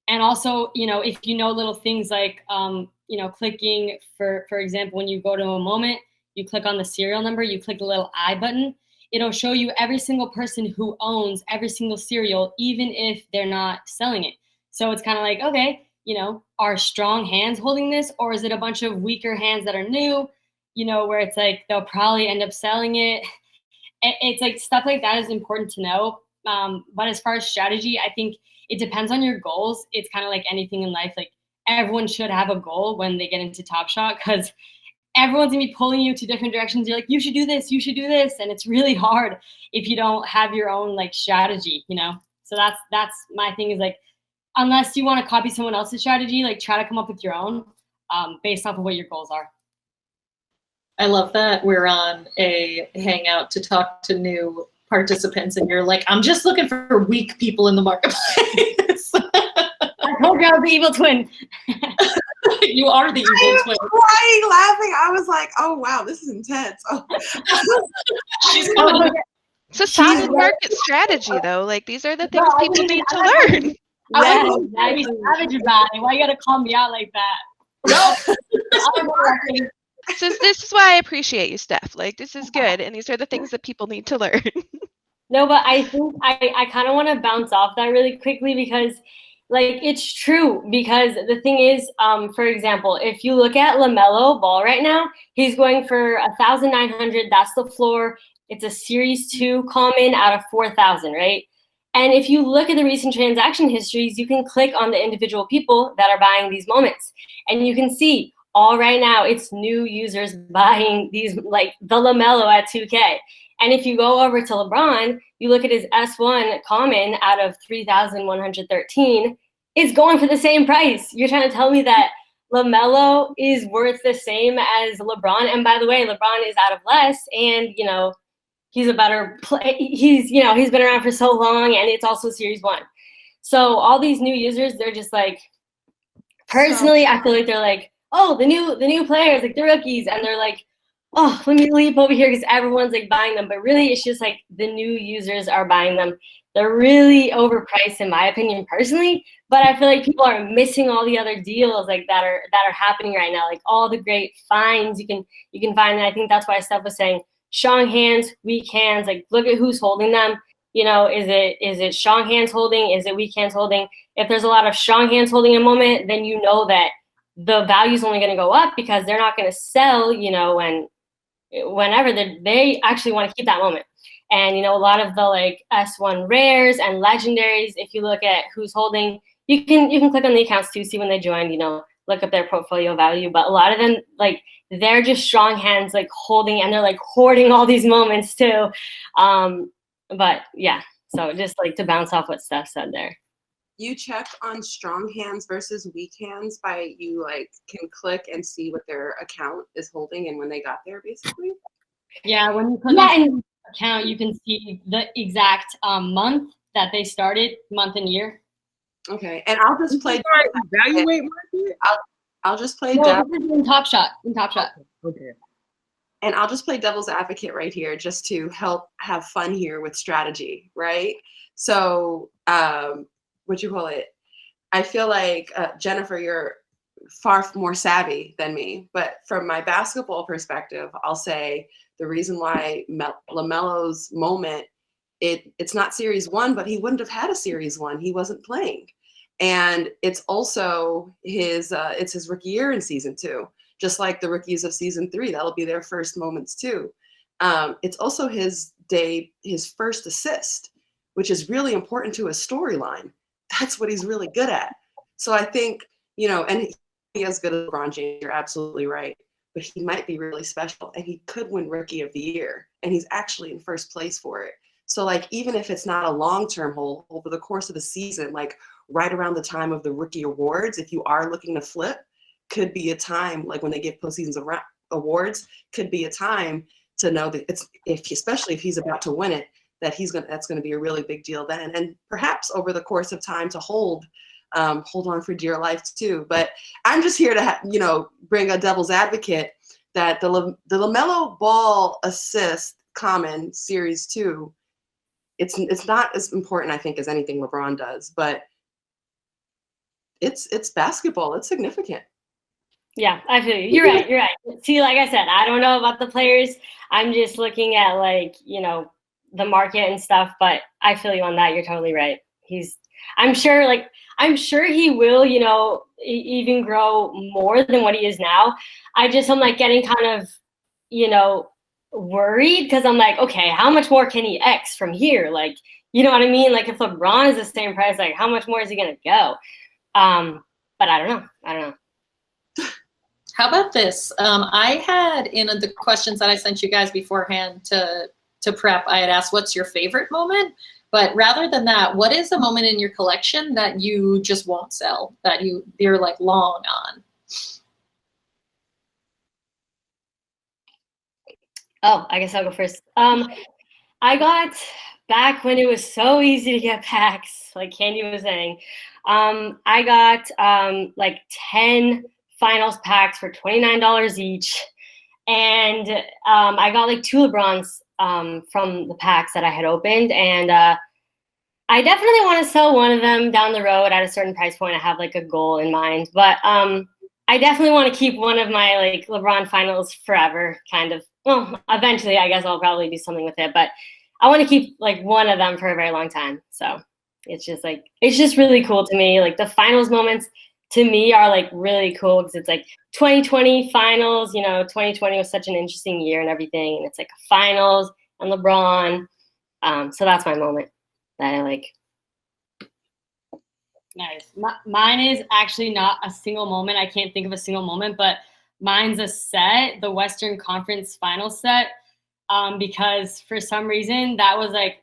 And also, you know, if you know little things like, you know, clicking for example, when you go to a moment, you click on the serial number, you click the little I button, it'll show you every single person who owns every single serial, even if they're not selling it. So it's kind of like, okay, you know, are strong hands holding this or is it a bunch of weaker hands that are new, you know, where it's like they'll probably end up selling it. It's like stuff like that is important to know. But as far as strategy, I think it depends on your goals. It's kind of like anything in life. Like everyone should have a goal when they get into Top Shot because everyone's gonna be pulling you to different directions. You're like, you should do this, you should do this. And it's really hard if you don't have your own like strategy, you know? So that's my thing is like, unless you want to copy someone else's strategy, like try to come up with your own based off of what your goals are. I love that we're on a Hangout to talk to new participants and you're like, I'm just looking for weak people in the marketplace. I told you I was the evil twin. You are the evil twin. Crying, laughing. I was like, oh wow, this is intense. Oh. It's a solid market strategy though. Like these are the things people need to learn. Yeah, be savage about it. Why you gotta call me out like that? No. This is why I appreciate you, Steph. Like this is good, and these are the things that people need to learn. No, but I think I kind of want to bounce off that really quickly because, like, it's true. Because the thing is, for example, if you look at LaMelo Ball right now, he's going for 1,900. That's the floor. It's a Series 2 common out of 4,000, right? And if you look at the recent transaction histories, you can click on the individual people that are buying these moments. And you can see all right now, it's new users buying these, like the LaMelo at 2K. And if you go over to Lebron, you look at his S1 common out of 3,113, it's going for the same price. You're trying to tell me that LaMelo is worth the same as LeBron. And by the way, LeBron is out of less. And, you know, he's a better play. He's been around for so long, and it's also Series 1. So all these new users, they're just like, personally, I feel like they're like, oh, the new players, like the rookies, and they're like, oh, let me leap over here because everyone's like buying them. But really, it's just like the new users are buying them. They're really overpriced, in my opinion, personally. But I feel like people are missing all the other deals like that are happening right now, like all the great finds you can find. And I think that's why Steph was saying strong hands, weak hands. Like, look at who's holding them. You know, is it strong hands holding? Is it weak hands holding? If there's a lot of strong hands holding a moment, then you know that the value is only going to go up because they're not going to sell, you know, whenever they actually want to keep that moment. And, you know, a lot of the like S1 rares and legendaries, if you look at who's holding, you can click on the accounts too, see when they joined, you know, look up their portfolio value. But a lot of them, like, they're just strong hands, like holding, and they're like hoarding all these moments too. But yeah, so just like to bounce off what Steph said there. You check on strong hands versus weak hands by you like can click and see what their account is holding and when they got there, basically. Yeah, when you click on account, you can see the exact month that they started, month and year. Okay, and I'll just play. Evaluate market. I'll just play. No, this is in Top Shot. In Top Shot. Okay. And I'll just play devil's advocate right here, just to help have fun here with strategy, right? So, what you call it? I feel like Jennifer, you're far more savvy than me, but from my basketball perspective, I'll say the reason why LaMelo's moment, it's not Series 1, but he wouldn't have had a Series 1. He wasn't playing. And it's also his rookie year in Season 2, just like the rookies of Season 3. That'll be their first moments too. It's also his first assist, which is really important to his storyline. That's what he's really good at. So I think, you know, and he as good as LeBron James, you're absolutely right. But he might be really special, and he could win Rookie of the Year, and he's actually in first place for it. So, like, even if it's not a long-term hold over the course of the season, like right around the time of the rookie awards, if you are looking to flip, could be a time, like when they give postseason awards, could be a time to know that especially if he's about to win it, that's going to be a really big deal then. And perhaps over the course of time to hold on for dear life too. But I'm just here to bring a devil's advocate that the LaMelo Ball assist common Series 2, it's not as important, I think, as anything LeBron does, but it's basketball. It's significant. Yeah, I feel you. You're right. See, like I said, I don't know about the players. I'm just looking at, like, you know, the market and stuff, but I feel you on that. You're totally right. I'm sure he will, you know, even grow more than what he is now. I'm like getting kind of, you know, worried because I'm like, okay, how much more can he X from here? Like, you know what I mean? Like, if LeBron is the same price, like, how much more is he going to go? But I don't know. How about this? I had in the questions that I sent you guys beforehand to prep, I had asked, what's your favorite moment? But rather than that, what is a moment in your collection that you just won't sell, that you're like long on? Oh, I guess I'll go first. I got, back when it was so easy to get packs, like Candy was saying, I got like 10 finals packs for $29 each. And I got like 2 LeBrons from the packs that I had opened. And I definitely want to sell one of them down the road at a certain price point. I have like a goal in mind. But I definitely want to keep one of my like LeBron finals forever, kind of. Well, eventually I guess I'll probably do something with it. But I want to keep like one of them for a very long time. So it's just really cool to me. Like the finals moments to me are like really cool because it's like 2020 finals, you know, 2020 was such an interesting year and everything. And it's like a finals and LeBron. So that's my moment that I like. Nice. Mine is actually not a single moment. I can't think of a single moment, but mine's a set, the Western Conference Finals set, because for some reason that was like,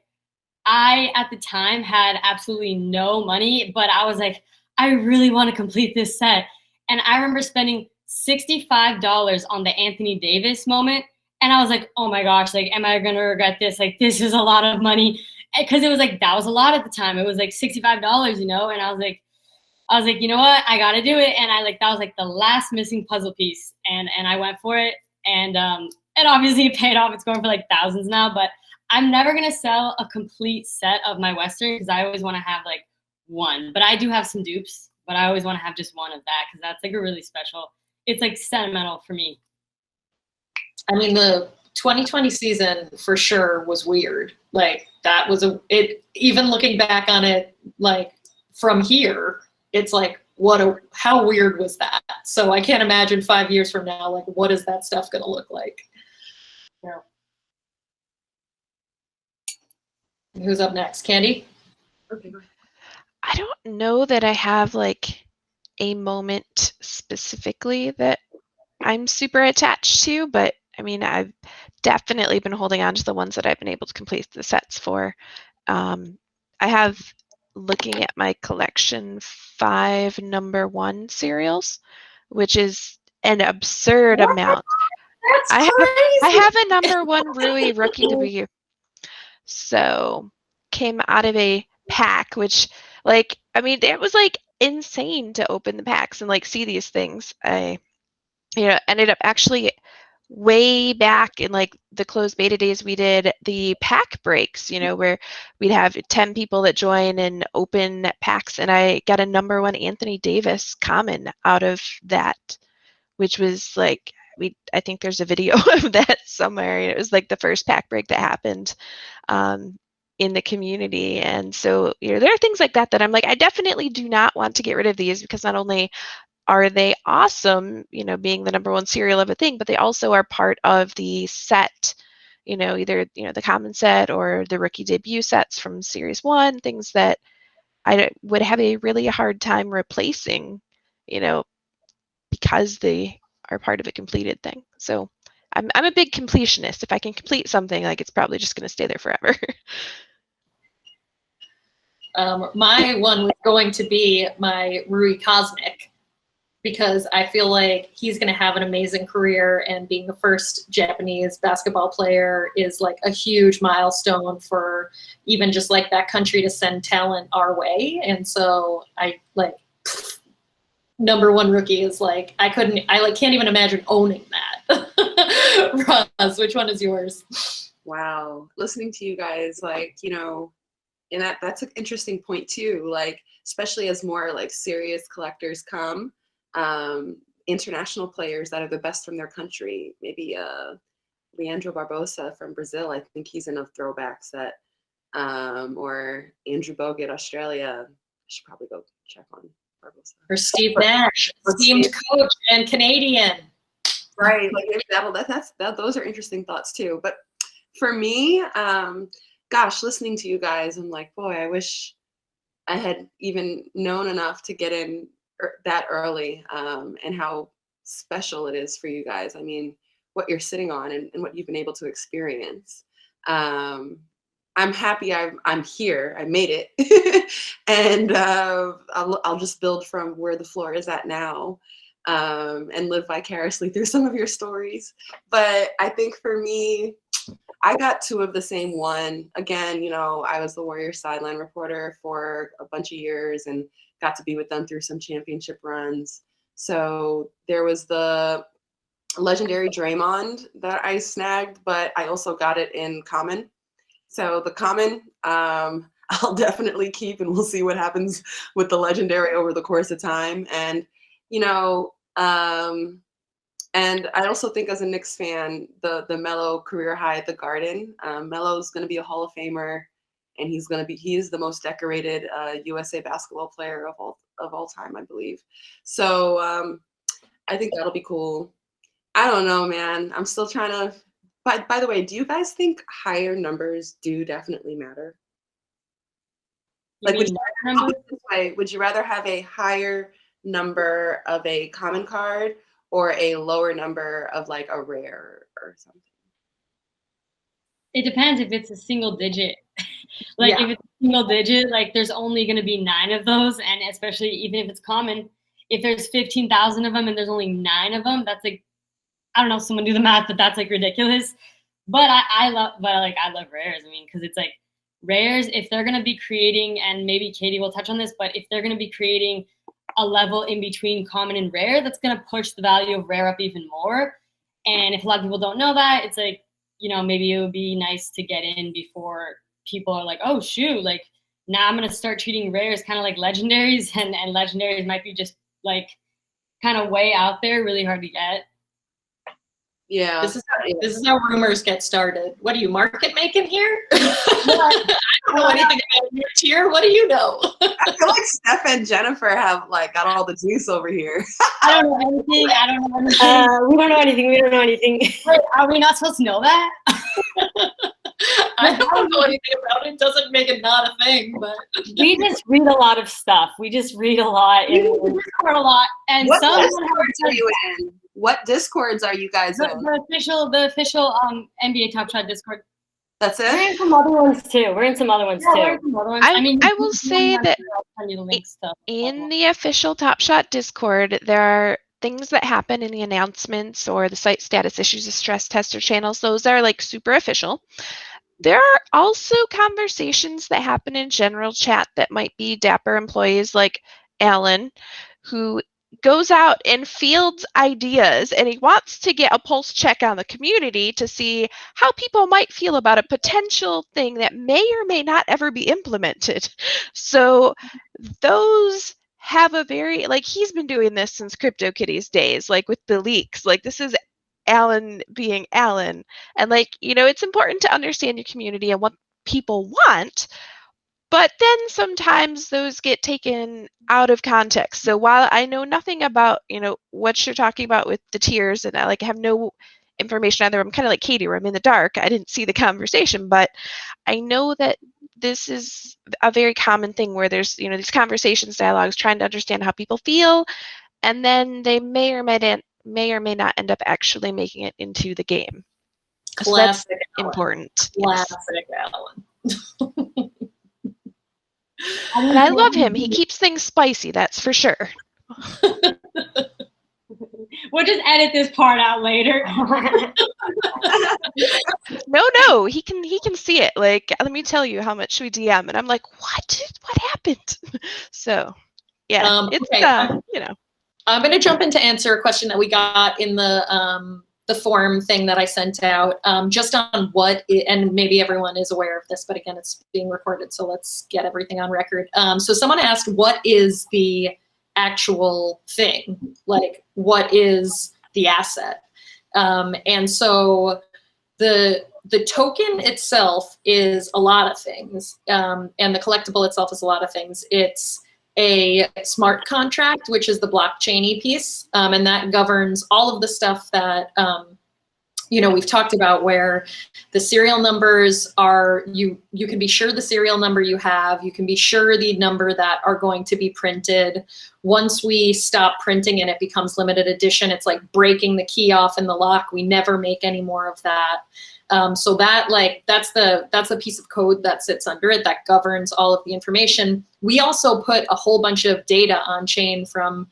I at the time had absolutely no money, but I was like, I really want to complete this set. And I remember spending $65 on the Anthony Davis moment. And I was like, oh my gosh, like, am I gonna regret this? Like, this is a lot of money. Because it was like, that was a lot at the time. It was like $65, you know? And I was like, you know what? I gotta do it. And that was like the last missing puzzle piece. And I went for it. And obviously it paid off. It's going for like thousands now, but I'm never gonna sell a complete set of my Western because I always wanna have like one. But I do have some dupes, but I always wanna have just one of that because that's like a really special, it's like sentimental for me. I mean, the 2020 season for sure was weird. Like that was even looking back on it, like from here, it's like, how weird was that? So I can't imagine 5 years from now, like what is that stuff going to look like? Yeah. Who's up next? Candy? Okay, go ahead. I don't know that I have like a moment specifically that I'm super attached to, but I mean, I've definitely been holding on to the ones that I've been able to complete the sets for. I have, looking at my collection, 5 #1 cereals, which is an absurd amount. That's I have a #1 Rui rookie debut. So came out of a pack, which like, I mean, it was like insane to open the packs and like see these things. I ended up actually way back in like the closed beta days, we did the pack breaks, where we'd have 10 people that join and open packs, and I got a #1 Anthony Davis common out of that, which was like, I think there's a video of that somewhere. It was like the first pack break that happened in the community. And so, there are things like that I'm like, I definitely do not want to get rid of these, because not only are they awesome, being the #1 cereal of a thing, but they also are part of the set, either, the common set or the rookie debut sets from Series 1, things that I would have a really hard time replacing, because they are part of a completed thing. So I'm a big completionist. If I can complete something, like, it's probably just going to stay there forever. My one was going to be my Rui Cosmic, because I feel like he's going to have an amazing career, and being the first Japanese basketball player is like a huge milestone for even just like that country to send talent our way. And so I like #1 rookie is like, I can't even imagine owning that. Roz, which one is yours? Wow. Listening to you guys, like, and that's an interesting point too, like, especially as more like serious collectors come, international players that are the best from their country, maybe Leandro Barbosa from Brazil, I think he's in a throwback set, or Andrew Bogut, Australia. I should probably go check on Barbosa. Or Steve Nash, esteemed coach and Canadian. Right, like those are interesting thoughts too. But for me, gosh, listening to you guys, I'm like, boy, I wish I had even known enough to get in that early, and how special it is for you guys. I mean, what you're sitting on and what you've been able to experience. I'm happy I'm here. I made it. And I'll just build from where the floor is at now, and live vicariously through some of your stories. But I think for me, I got 2 of the same one. Again, I was the Warriors sideline reporter for a bunch of years and got to be with them through some championship runs. So there was the legendary Draymond that I snagged, but I also got it in common. So the common, I'll definitely keep, and we'll see what happens with the legendary over the course of time. And, and I also think, as a Knicks fan, the Melo career high at the Garden, Melo's going to be a Hall of Famer, and he is the most decorated USA basketball player of all time, I believe. So I think that'll be cool. I don't know, man. I'm still trying to. By the way, do you guys think higher numbers do definitely matter? Like, would you rather have a higher number of a common card or a lower number of like a rare or something? It depends if it's a single digit. Like, if it's a single digit, like, there's only going to be 9 of those. And especially even if it's common, if there's 15,000 of them and there's only 9 of them, that's like, I don't know if someone do the math, but that's like ridiculous. But I love rares. I mean, because it's like rares, if they're gonna be creating, and maybe Katie will touch on this, but if they're gonna be creating a level in between common and rare, that's gonna push the value of rare up even more. And if a lot of people don't know that, it's like, you know, maybe it would be nice to get in before people are like, oh shoot, like now I'm gonna start treating rares kind of like legendaries, and legendaries might be just like kind of way out there, really hard to get. Yeah. This is how rumors get started. What are you, market making here? I don't know anything about your tier. What do you know? I feel like Steph and Jennifer have like got all the juice over here. I don't know anything. I don't know anything. We don't know anything. We don't know anything. Wait, are we not supposed to know that? I don't know anything about it. Doesn't make it not a thing, but We just read a lot of stuff. We just read a lot. We Discord a lot, and What some Discords are you in? What Discords are you guys in? the official NBA Top Shot Discord. That's We're it? in some other ones too. We're in some other ones too. I will say that in the official Top Shot Discord, there are things that happen in the announcements or the site status issues, the stress tester channels. Those are like super official. There are also conversations that happen in general chat that might be dapper employees like Alan, who goes out and fields ideas, and he wants to get a pulse check on the community to see how people might feel about a potential thing that may or may not ever be implemented. So those have a very, like, he's been doing this since Cryptokitties days, like with the leaks. Like, this is Alan being Alan. And like, you know, it's important to understand your community and what people want, but then sometimes those get taken out of context. So while I know nothing about, you know, what you're talking about with the tiers, and I like have no information either, I'm kind of like Katie, where I'm in the dark. I didn't see the conversation, but I know that this is a very common thing where there's, you know, these conversations, dialogues, trying to understand how people feel, and then they may or may not end up actually making it into the game. So that's important. Classic Alan. And I love him. He keeps things spicy, that's for sure. We'll just edit this part out later. No, he can see it. Like, let me tell you how much we DM, and I'm like, what happened? So, yeah, it's okay. you know. I'm going to jump in to answer a question that we got in the form thing that I sent out, just on and maybe everyone is aware of this, but again, it's being recorded, so let's get everything on record. So someone asked, what is the actual thing? Like, what is the asset? And so the token itself is a lot of things, and the collectible itself is a lot of things. It's a smart contract, which is the blockchain-y piece, and that governs all of the stuff that you know, we've talked about, where the serial numbers are, you can be sure the serial number you have, you can be sure the number that are going to be printed. Once we stop printing and it becomes limited edition, it's like breaking the key off in the lock. We never make any more of that. So that, like, that's the piece of code that sits under it that governs all of the information. We also put a whole bunch of data on chain from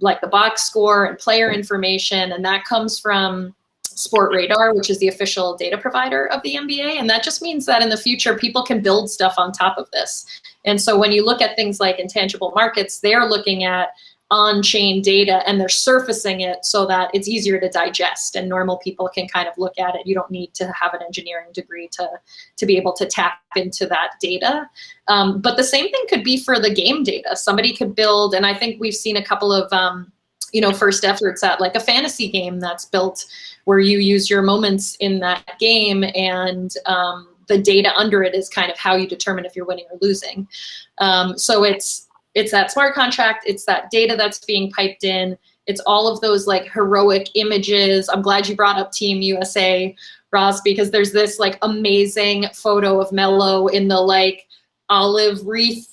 like the box score and player information, and that comes from Sport Radar, which is the official data provider of the NBA. And that just means that in the future, people can build stuff on top of this. And so when you look at things like intangible markets, they're looking at on-chain data and they're surfacing it so that it's easier to digest and normal people can kind of look at it. You don't need to have an engineering degree to be able to tap into that data. But the same thing could be for the game data. Somebody could build, and I think we've seen a couple of you know, first efforts at like a fantasy game that's built where you use your moments in that game, and the data under it is kind of how you determine if you're winning or losing. So it's that smart contract, it's that data that's being piped in, it's all of those like heroic images. I'm glad you brought up Team USA, Ross, because there's this like amazing photo of Melo in the like olive wreath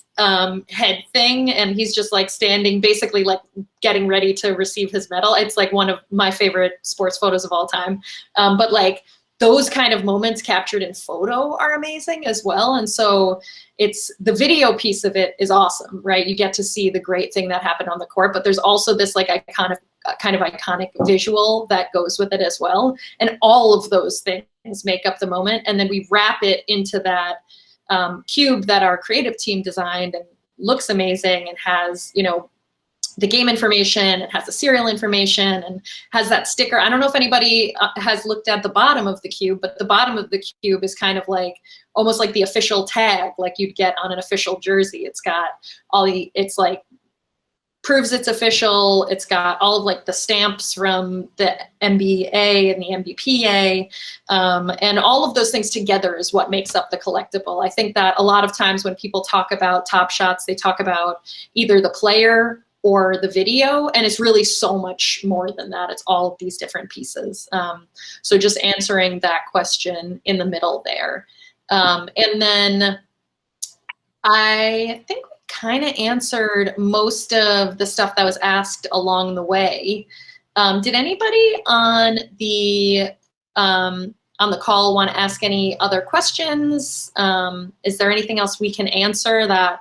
head thing, and he's just like standing, basically like getting ready to receive his medal. It's like one of my favorite sports photos of all time. But like those kind of moments captured in photo are amazing as well. And so it's the video piece of it is awesome, right? You get to see the great thing that happened on the court, but there's also this like kind of iconic visual that goes with it as well. And all of those things make up the moment. And then we wrap it into that cube that our creative team designed, and looks amazing, and has, you know, the game information, it has the serial information, and has that sticker. I don't know if anybody has looked at the bottom of the cube, but the bottom of the cube is kind of like, almost like the official tag, like you'd get on an official jersey. It's got all the, it's like, proves it's official. It's got all of like the stamps from the MBA and the MBPA, and all of those things together is what makes up the collectible. I think that a lot of times when people talk about Top Shots, they talk about either the player or the video, and it's really so much more than that. It's all of these different pieces. So just answering that question in the middle there. And then I think we kind of answered most of the stuff that was asked along the way. Did anybody on the call want to ask any other questions? Is there anything else we can answer that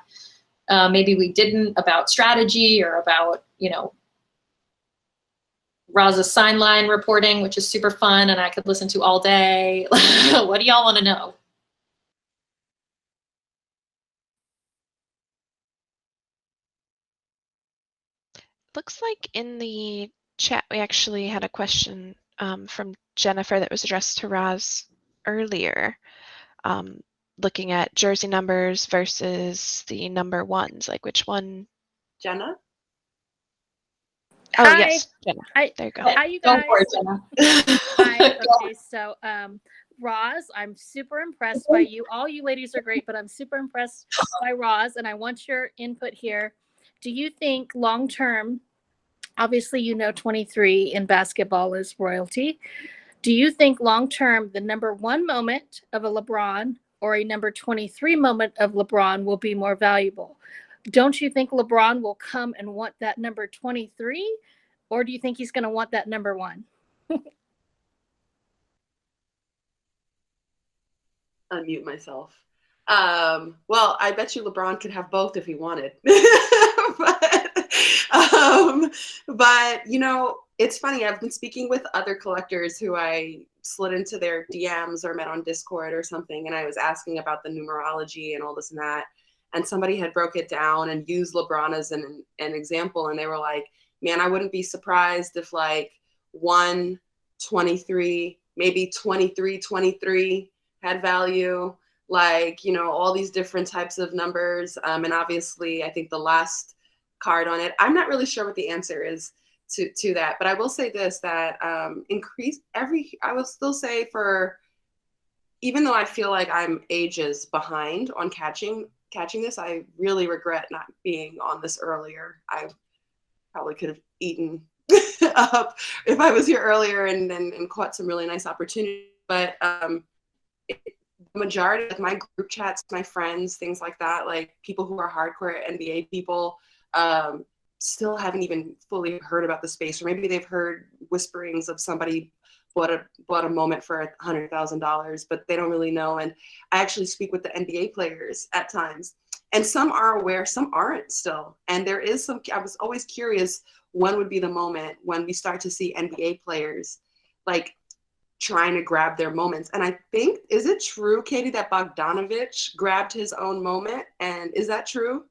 maybe we didn't, about strategy or about, you know, Roz's sign line reporting, which is super fun and I could listen to all day. What do y'all want to know? Looks like in the chat we actually had a question from Jennifer that was addressed to Roz earlier, looking at jersey numbers versus the number ones, like which one? Jenna? Oh, Hi. yes, Jenna. There you go. Hi, you guys. Go for it, Jenna. Hi. Okay, so Roz, I'm super impressed by you. All you ladies are great, but I'm super impressed by Roz, and I want your input here. Do you think long term, obviously you know 23 in basketball is royalty. Do you think long term the number one moment of a LeBron or a number 23 moment of LeBron will be more valuable? Don't you think LeBron will come and want that number 23, or do you think he's going to want that number one? Unmute myself. Well, I bet you LeBron could have both if he wanted. But you know, it's funny. I've been speaking with other collectors who I slid into their DMs or met on Discord or something, and I was asking about the numerology and all this and that. And somebody had broke it down and used LeBron as an example, and they were like, "Man, I wouldn't be surprised if like 123, maybe 23 had value." Like, you know, all these different types of numbers. And obviously, I think the last card on it, I'm not really sure what the answer is to that. But I will say this, that I will still say for, even though I feel like I'm ages behind on catching this, I really regret not being on this earlier. I probably could have eaten up if I was here earlier and caught some really nice opportunities. But the majority of my group chats, my friends, things like that, like people who are hardcore NBA people, still haven't even fully heard about the space, or maybe they've heard whisperings of somebody bought a moment for $100,000, but they don't really know. And I actually speak with the NBA players at times, and some are aware, some aren't still. And there is some, I was always curious, when would be the moment when we start to see NBA players like trying to grab their moments. And I think, is it true, Katie, that Bogdanovich grabbed his own moment? And is that true,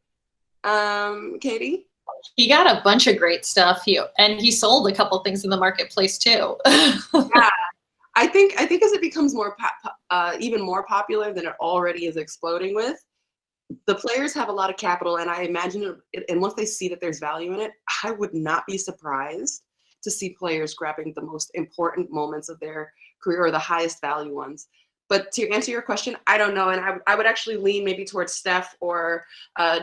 Katie? He got a bunch of great stuff. He sold a couple things in the marketplace too. Yeah, I think as it becomes more even more popular than it already is exploding with, the players have a lot of capital, and I imagine and once they see that there's value in it, I would not be surprised to see players grabbing the most important moments of their career, or the highest value ones. But to answer your question, I don't know. And I would actually lean maybe towards Steph or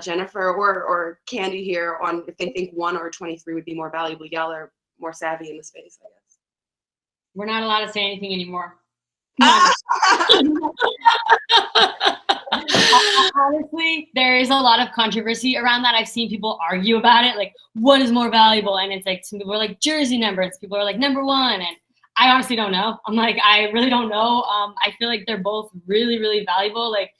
Jennifer or Candy here on if they think 1 or 23 would be more valuable. Y'all are more savvy in the space, I guess. We're not allowed to say anything anymore. Honestly, there is a lot of controversy around that. I've seen people argue about it, like what is more valuable, and it's like some people are like jersey numbers, people are like number one, and I honestly don't know. I'm like, I really don't know. I feel like they're both really, really valuable. Like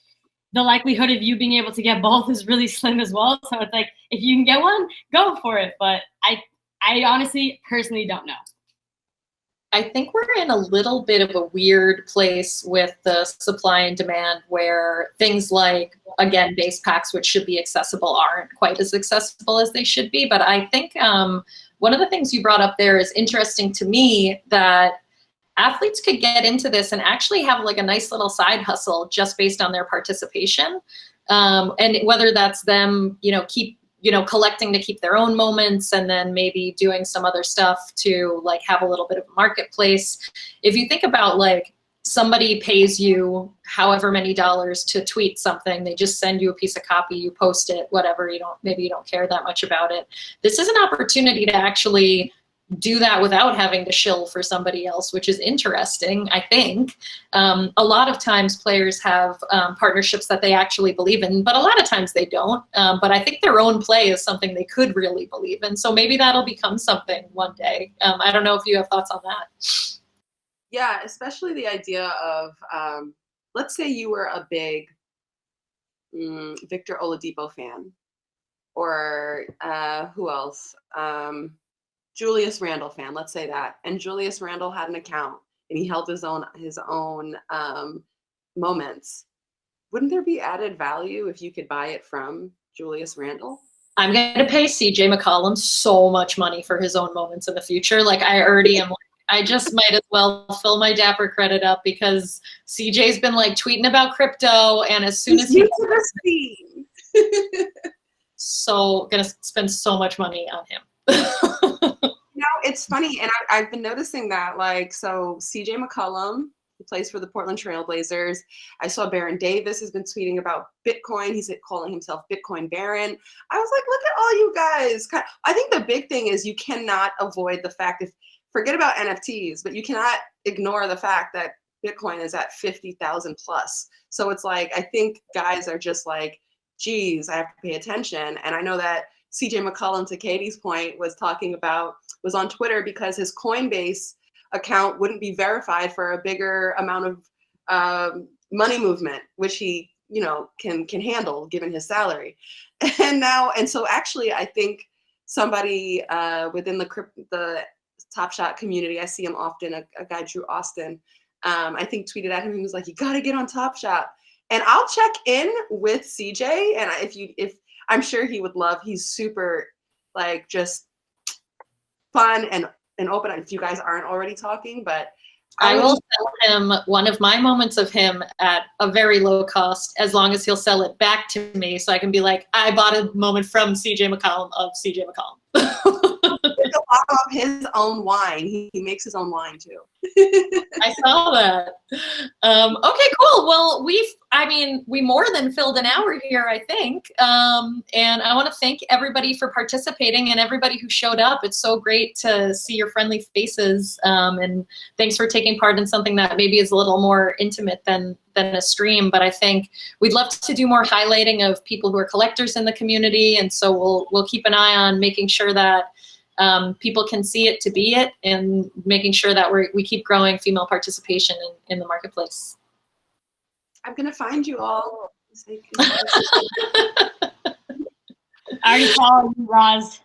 the likelihood of you being able to get both is really slim as well. So it's like, if you can get one, go for it. But I I honestly, personally don't know. I think we're in a little bit of a weird place with the supply and demand where things like, again, base packs, which should be accessible, aren't quite as accessible as they should be. But I think one of the things you brought up there is interesting to me, that athletes could get into this and actually have like a nice little side hustle just based on their participation. And whether that's them, collecting to keep their own moments, and then maybe doing some other stuff to like have a little bit of a marketplace. If you think about like somebody pays you however many dollars to tweet something, they just send you a piece of copy, you post it, whatever, maybe you don't care that much about it. This is an opportunity to actually do that without having to shill for somebody else, which is interesting, I think. A lot of times players have partnerships that they actually believe in, but a lot of times they don't. But I think their own play is something they could really believe in. So maybe that'll become something one day. I don't know if you have thoughts on that. Yeah, especially the idea of, let's say you were a big Victor Oladipo fan, or who else? Julius Randle fan, let's say that. And Julius Randle had an account and he held his own moments. Wouldn't there be added value if you could buy it from Julius Randle? I'm going to pay CJ McCollum so much money for his own moments in the future. Like I already am. I just might as well fill my Dapper credit up, because CJ's been like tweeting about crypto, and as soon as he's so going to spend so much money on him. It's funny, and I've been noticing that, like, so CJ McCollum, he plays for the Portland Trail Blazers. I saw Baron Davis has been tweeting about Bitcoin. He's calling himself Bitcoin Baron. I was like, look at all you guys. I think the big thing is you cannot avoid the fact, forget about NFTs, but you cannot ignore the fact that Bitcoin is at 50,000 plus. So it's like, I think guys are just like, geez, I have to pay attention. And I know that CJ McCollum, to Katie's point, was on Twitter because his Coinbase account wouldn't be verified for a bigger amount of money movement, which he, can handle given his salary. And so actually, I think somebody within the Top Shot community, I see him often, a guy, Drew Austin, I think tweeted at him, he was like, you got to get on Top Shot. And I'll check in with CJ, and if I'm sure he would love. He's super, like, just fun and open. If you guys aren't already talking, but I will sell him one of my moments of him at a very low cost, as long as he'll sell it back to me, so I can be like, I bought a moment from CJ McCollum of CJ McCollum. It's a lot of his own wine. He makes his own wine too. I saw that. Okay, cool. Well, we more than filled an hour here, I think. And I want to thank everybody for participating and everybody who showed up. It's so great to see your friendly faces. And thanks for taking part in something that maybe is a little more intimate than a stream. But I think we'd love to do more highlighting of people who are collectors in the community. And so we'll keep an eye on making sure that people can see it to be it, and making sure that we keep growing female participation in the marketplace. I'm going to find you all. I already followed you, Roz.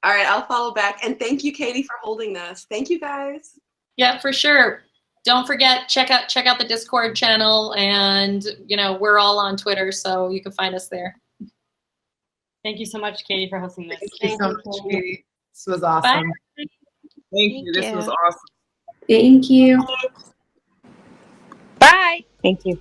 All right, I'll follow back. And thank you, Katie, for holding this. Thank you, guys. Yeah, for sure. Don't forget, check out the Discord channel, and we're all on Twitter, so you can find us there. Thank you so much, Katie, for hosting this. Thank you so much, Katie. This was awesome. Bye. Thank you. This was awesome. Thank you. Bye. Thank you.